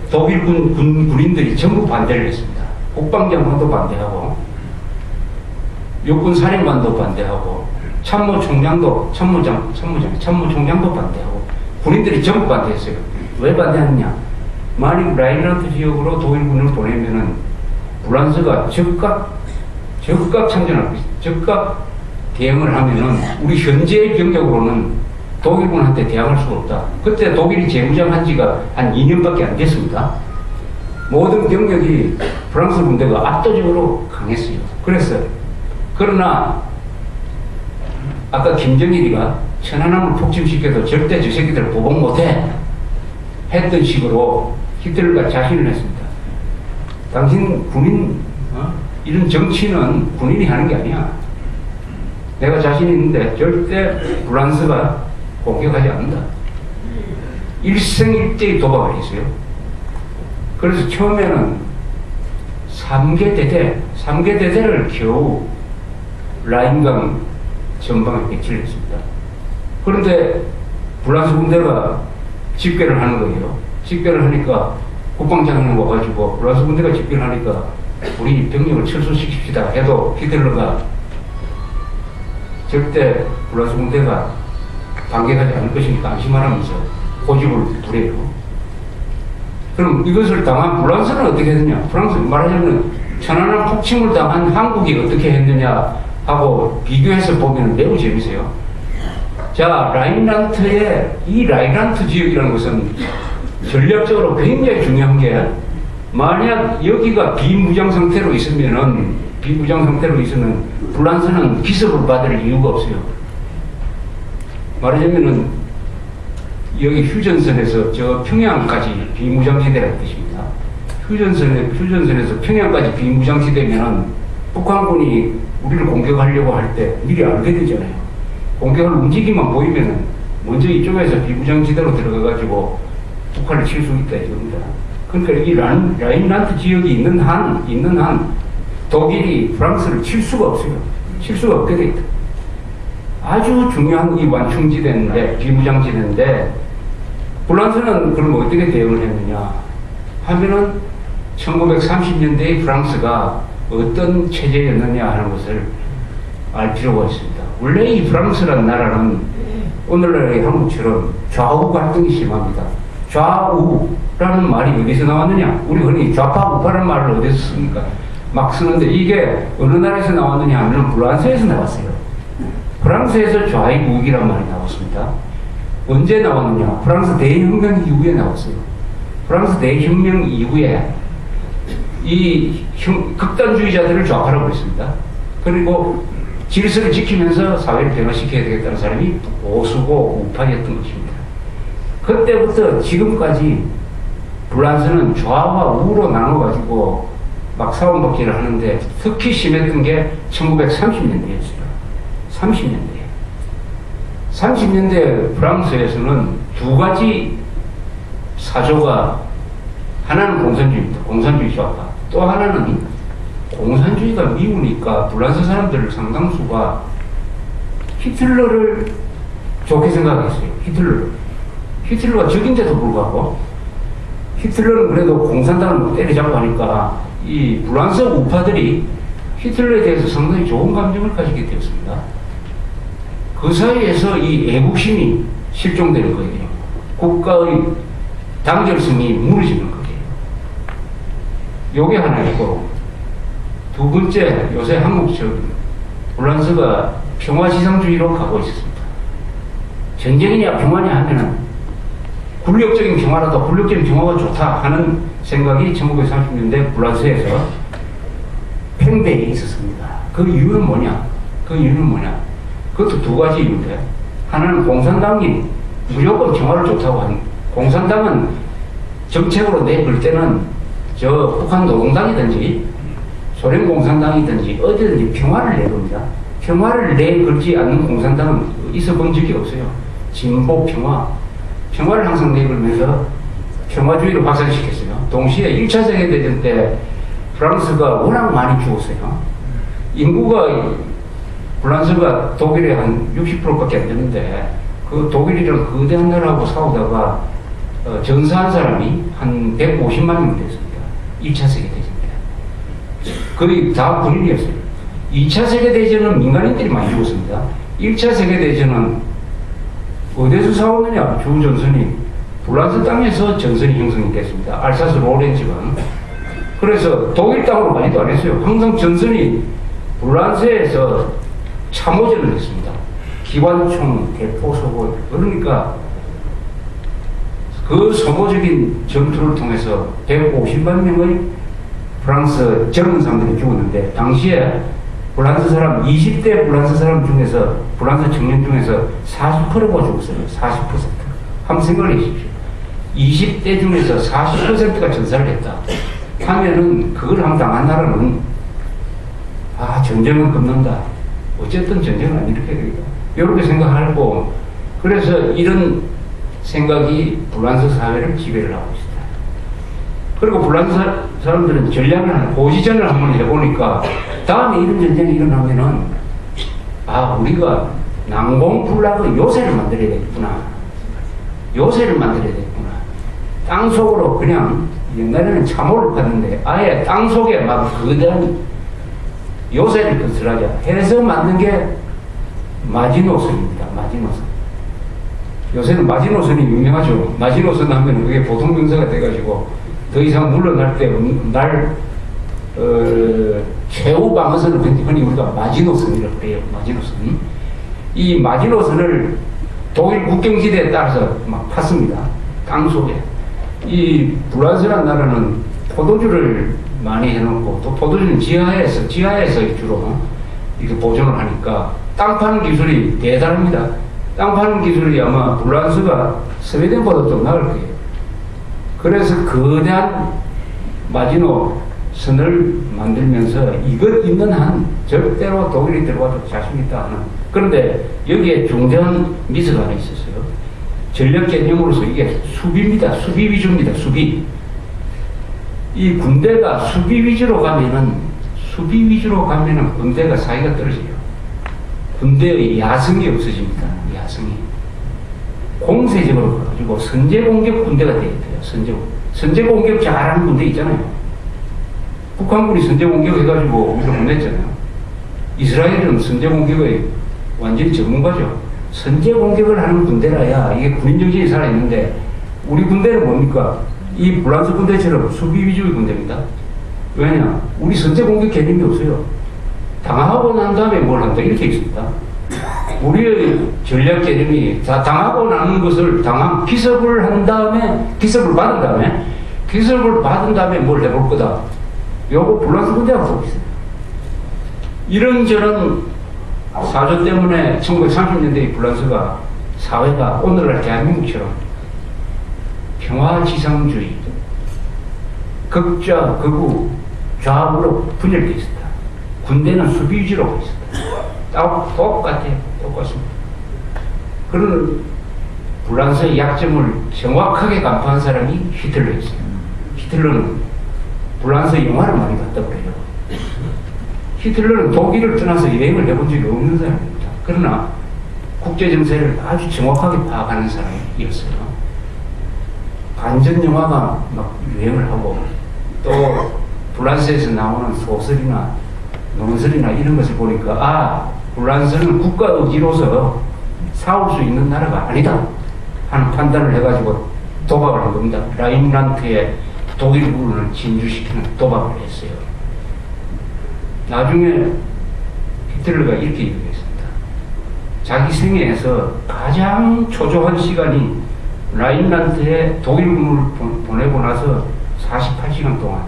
독일 군인들이 전부 반대를 했습니다. 국방장관도 반대하고, 육군 사령관도 반대하고, 참모총장도 반대하고, 군인들이 전부 반대했어요. 왜 반대하느냐? 만약 라인란트 지역으로 독일군을 보내면은 프랑스가 즉각 참전하고, 즉각 대응을 하면은 우리 현재의 병력으로는 독일군한테 대항할 수가 없다. 그때 독일이 재무장한 지가 한 2년밖에 안 됐습니다. 모든 병력이 프랑스 군대가 압도적으로 강했어요. 그랬어요. 그러나 아까 김정일이가 천안함을 폭침시켜도 절대 저 새끼들 보복 못해 했던 식으로 히틀러가 자신을 했습니다. 당신 군인 이런 정치는 군인이 하는 게 아니야. 내가 자신 있는데 절대 프랑스가 공격하지 않는다. 일생일대의 도박을 했어요. 그래서 처음에는 3개 대대를 겨우 라인강 전방에 배치를 했습니다. 그런데 프랑스 군대가 집결을 하는 거예요. 집결을 하니까 국방장관이 와가지고 프랑스 군대가 집결을 하니까 우리 병력을 철수시킵시다 해도 히틀러가 절대 프랑스 군대가 반격하지 않을 것이니까 안심하라면서 고집을 부려요. 그럼 이것을 당한 프랑스는 어떻게 했느냐? 프랑스 말하자면 천안함 폭침을 당한 한국이 어떻게 했느냐 하고 비교해서 보면 매우 재밌어요. 자, 이 라인란트 지역이라는 것은 전략적으로 굉장히 중요한 게, 만약 여기가 비무장 상태로 있으면 프랑스는 기습을 받을 이유가 없어요. 말하자면은 여기 휴전선에서 저 평양까지 비무장지대라는 뜻입니다. 휴전선에서 평양까지 비무장지대면은 북한군이 우리를 공격하려고 할 때 미리 알게 되잖아요. 공격할 움직임만 보이면은 먼저 이쪽에서 비무장지대로 들어가가지고 북한을 칠 수 있다 이겁니다. 그러니까 이 라인란트 지역이 있는 한 독일이 프랑스를 칠 수가 없어요. 칠 수가 없게 돼 있다. 아주 중요한 이 완충지대인데, 비무장지대인데, 프랑스는 그럼 어떻게 대응을 했느냐 하면은 1930년대의 프랑스가 어떤 체제였느냐 하는 것을 알 필요가 있습니다. 원래 이 프랑스라는 나라는 오늘날의 한국처럼 좌우 갈등이 심합니다. 좌우라는 말이 어디서 나왔느냐? 우리 흔히 좌파 우파라는 말을 어디서 씁니까? 막 쓰는데 이게 어느 나라에서 나왔느냐 하면 프랑스에서 나왔어요. 프랑스에서 좌익우익이란 말이 나왔습니다. 언제 나왔느냐? 프랑스 대혁명 이후에 나왔어요. 프랑스 대혁명 이후에 이 극단주의자들을 좌파라고 했습니다. 그리고 질서를 지키면서 사회를 변화시켜야 되겠다는 사람이 보수고 우파였던 것입니다. 그때부터 지금까지 프랑스는 좌와 우로 나눠가지고 막 싸움박질을 하는데, 특히 심했던 게 1930년대였어요. 30년대 프랑스에서는 두 가지 사조가, 하나는 공산주의입니다. 공산주의 좌파. 또 하나는 공산주의가 미우니까 프랑스 사람들 상당수가 히틀러를 좋게 생각했어요. 히틀러가 적인데도 불구하고 히틀러는 그래도 공산당을 때려잡고 하니까 이 프랑스 우파들이 히틀러에 대해서 상당히 좋은 감정을 가지게 되었습니다. 그 사이에서 이 애국심이 실종되는 거예요. 국가의 단결성이 무너지는 거예요. 요게 하나 있고, 두 번째, 요새 한국처럼 프랑스가 평화지상주의로 가고 있었습니다. 전쟁이냐 평화냐 하면은 굴욕적인 평화라도 굴욕적인 평화가 좋다 하는 생각이 1930년대 프랑스에서 팽배해 있었습니다. 그 이유는 뭐냐? 그것도 두 가지 이유인데, 하나는 공산당이 무조건 평화를 좋다고 하는, 공산당은 정책으로 내걸 때는 저 북한 노동당이든지 소련 공산당이든지 어디든지 평화를 내겁니다. 평화를 내걸지 않는 공산당은 있어 본 적이 없어요. 진보 평화를 항상 내걸면서 평화주의를 확산시켰어요. 동시에 1차 세계대전 때 프랑스가 워낙 많이 죽었어요. 인구가 프랑스가 독일의 한 60%밖에 안 되는데, 그 독일이랑 거대한 나라하고 싸우다가 전사한 사람이 한 150만 명 됐습니다. 1차 세계대전입니다. 거의 다 군인이었어요. 2차 세계대전은 민간인들이 많이 죽었습니다. 1차 세계대전은 어디서 싸웠느냐? 주 전선이 불란서 땅에서 전선이 형성이 됐습니다. 알사스 로렌 지방. 그래서 독일 땅으로 가지도 않았어요. 항상 전선이 불란서에서 참호전을 했습니다. 기관총, 대포, 소고. 그러니까 그 소모적인 전투를 통해서 150만 명의 프랑스 젊은 사람들이 죽었는데, 당시에 불란서 사람, 20대 불란서 사람 중에서, 불란서 청년 중에서 40%가 죽었어요. 40%. 한번 생각을 해주십시오. 20대 중에서 40%가 전사를 했다 하면은, 그걸 한번 당한 나라는, 전쟁은 끝난다. 어쨌든 전쟁은 안 일으켜야 되겠다. 이렇게 생각하고, 그래서 이런 생각이 불란서 사회를 지배를 하고 있습니다. 그리고 불란서 사람들은 전략을 고지전을 한번 해보니까, 다음에 이런 전쟁이 일어나면은, 우리가 난공불락의 요새를 만들어야 되겠구나. 요새를 만들어야 되겠구나. 땅 속으로 그냥, 옛날에는 참호를 파는데, 아예 땅 속에 막 거대한 요새를 건설하자 해서 만든 게 마지노선입니다. 마지노선. 요새는 마지노선이 유명하죠. 마지노선 하면 그게 보통 명사가 돼가지고 더 이상 물러날 때 최후 방어선을 흔히 우리가 마지노선이라고 그래요. 마지노선. 이 마지노선을 독일 국경지대에 따라서 막 팠습니다. 땅 속에. 이 불란서라는 나라는 포도주를 많이 해놓고, 또 포도주는 지하에서 주로 이렇게 보존을 하니까 땅 파는 기술이 대단합니다. 땅 파는 기술이 아마 불란서가 스웨덴보다 좀 나을 거예요. 그래서 거대한 마지노 선을 만들면서 이것 있는 한 절대로 독일이 들어와도 자신 있다 하는. 그런데 여기에 중대한 미스가 하나 있었어요. 전력 개념으로서 이게 수비입니다. 수비 위주입니다. 수비. 이 군대가 수비 위주로 가면은 군대가 사이가 떨어져요. 군대의 야성이 없어집니다. 야성이. 공세적으로 가지고 선제 공격 군대가 되어야 돼요. 선제 공격 잘하는 군대 있잖아요. 북한군이 선제 공격해가지고 우리가 혼냈잖아요. 이스라엘은 선제 공격의 완전히 전문가죠. 선제 공격을 하는 군대라야 이게 군인 정신이 살아있는데, 우리 군대는 뭡니까? 이 불란서 군대처럼 수비 위주의 군대입니다. 왜냐? 우리 선제 공격 개념이 없어요. 당하고 난 다음에 뭘 한다 이렇게 있습니다. 우리의 전략 개념이 당하고 나는 것을 기습을 한 다음에, 기습을 받은 다음에 뭘 해볼 거다. 요거 불란서 군대하고 똑같습니다. 이런저런 사조 때문에 1930년대의 불란서가 사회가 오늘날 대한민국처럼 평화지상주의, 극좌, 극우, 좌우로 분열되어 있었다. 군대는 수비 위주로 하고 있었다. 똑같습니다. 그런 불란서의 약점을 정확하게 간파한 사람이 히틀러였어요. 히틀러는 불란서 영화를 많이 봤다고 그래요. 히틀러는 독일을 떠나서 여행을 해본 적이 없는 사람입니다. 그러나 국제정세를 아주 정확하게 파악하는 사람이었어요. 반전 영화가 막 유행을 하고, 또 불란서에서 나오는 소설이나 논설이나 이런 것을 보니까 불란서는 국가 의지로서 싸울 수 있는 나라가 아니다 하는 판단을 해가지고 도박을 한 겁니다. 라인란트의 독일 부분을 진주시키는 도박을 했어요. 나중에 히틀러가 이렇게 얘기했습니다. 자기 생애에서 가장 초조한 시간이 라인란트에 독일군을 보내고 나서 48시간 동안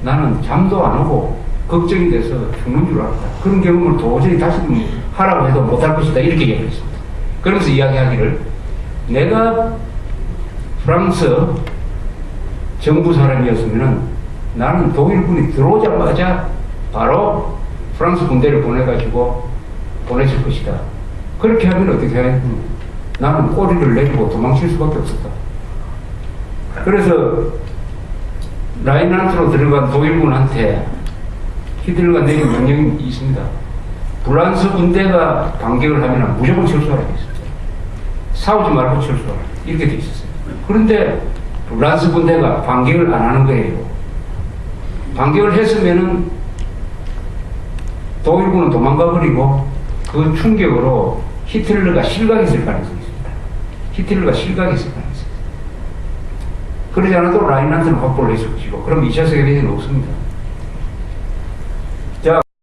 나는 잠도 안 오고 걱정이 돼서 죽는 줄 알았다. 그런 경험을 도저히 다시 하라고 해도 못할 것이다. 이렇게 얘기했습니다. 그러면서 이야기하기를, 내가 프랑스 정부 사람이었으면 나는 독일군이 들어오자마자 바로 프랑스 군대를 보내가지고 보내줄 것이다. 그렇게 하면 어떻게 하겠니? 나는 꼬리를 내리고 도망칠 수밖에 없었다. 그래서 라인란트로 들어간 독일군한테 히틀러가 내린 명령이 있습니다. 불란서 군대가 반격을 하면 무조건 철수하라고 했습니다. 싸우지 말고 철수하라. 이렇게 돼 있었어요. 그런데 란스 군대가 반격을 안 하는 거예요. 반격을 했으면은 독일군은 도망가 버리고 그 충격으로 히틀러가 실각했을 가능성이 있습니다. 히틀러가 실각했을 가능성이 있습니다. 그러지 않아도 라인란트는 확보를 했었지요. 그럼 2차 세계대전은 없습니다.